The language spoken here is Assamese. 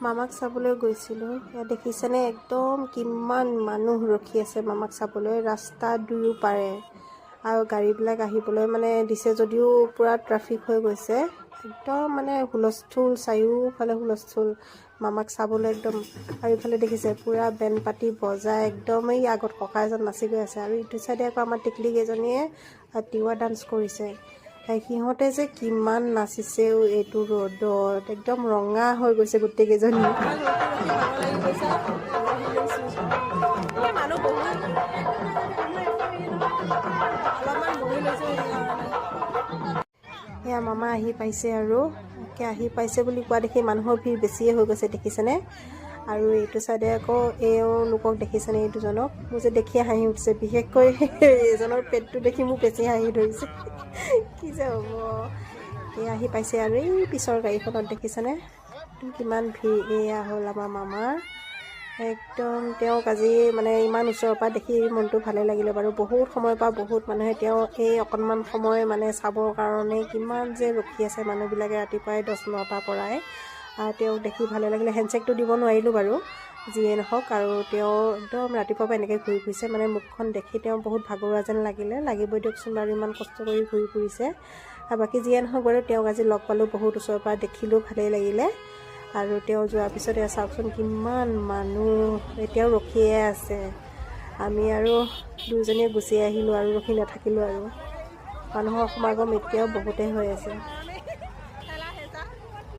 মামাক চাবলৈ গৈছিলোঁ। ইয়াত দেখিছেনে একদম কিমান মানুহ ৰখি আছে মামাক চাবলৈ, ৰাস্তা দুয়ো পাৰে। আৰু গাড়ীবিলাক আহিবলৈ মানে দিছে যদিও পূৰা ট্ৰাফিক হৈ গৈছে। একদম মানে হুলস্থুল, চাৰিওফালে হুলস্থুল মামাক চাবলৈ একদম। আৰু ইফালে দেখিছে পূৰা বেণ্ড পাতি বজাই একদমেই আগত ককা এজন নাচি গৈ আছে। আৰু ইটো চাইডে আকৌ আমাৰ টিকলি কেইজনীয়ে তিৱা ডান্স কৰিছে। সিহঁতে যে কিমান নাচিছেও এইটো ৰ'দত, একদম ৰঙা হৈ গৈছে গোটেইকেইজনী। এয়া মামা আহি পাইছে আৰু আহি পাইছে বুলি কোৱা দেখি মানুহৰ ভিৰ বেছিয়ে হৈ গৈছে দেখিছেনে। আৰু এইটো চাইডে আকৌ এওঁলোকক দেখিছেনে, এই দুজনক মোৰ যে দেখিয়ে হাঁহি উঠিছে। বিশেষকৈ এইজনৰ পেটটো দেখি মোৰ বেছি হাঁহি ধৰিছে। কি যে হ'ব। এয়া আহি পাইছে আৰু এই পিছৰ গাড়ীখনত দেখিছেনে কিমান ভিৰ। এয়া হ'ল আমাৰ মামাৰ একদম। তেওঁক আজি মানে ইমান ওচৰৰ পৰা দেখি মনটো ভালে লাগিলে বাৰু। বহুত সময়ৰ পৰা বহুত মানুহে তেওঁ এই অকণমান সময় মানে চাবৰ কাৰণে কিমান যে ৰখি আছে মানুহবিলাকে ৰাতিপুৱাই 10-9টাৰ পৰাই। তেওঁক দেখি ভালে লাগিলে। হেণ্ডশ্বেকটো দিব নোৱাৰিলোঁ বাৰু, যিয়ে নহওক। আৰু তেওঁ একদম ৰাতিপুৱাৰ পৰা এনেকৈ ঘূৰি ফুৰিছে, মানে মুখখন দেখি তেওঁ বহুত ভাগৰুৱা যেন লাগিবই দিয়কচোন বাৰু, ইমান কষ্ট কৰি ঘূৰি ফুৰিছে। আৰু বাকী যিয়ে নহওক বাৰু, তেওঁক আজি লগ পালোঁ, বহুত ওচৰৰ পৰা দেখিলোঁ, ভালেই লাগিলে। আৰু তেওঁ যোৱাৰ পিছতে চাওকচোন কিমান মানুহ এতিয়াও ৰখিয়ে আছে। আমি আৰু দুয়োজনীয়ে গুচি আহিলোঁ আৰু ৰখি নাথাকিলোঁ আৰু। মানুহৰ সমাগম এতিয়াও বহুতেই হৈ আছে।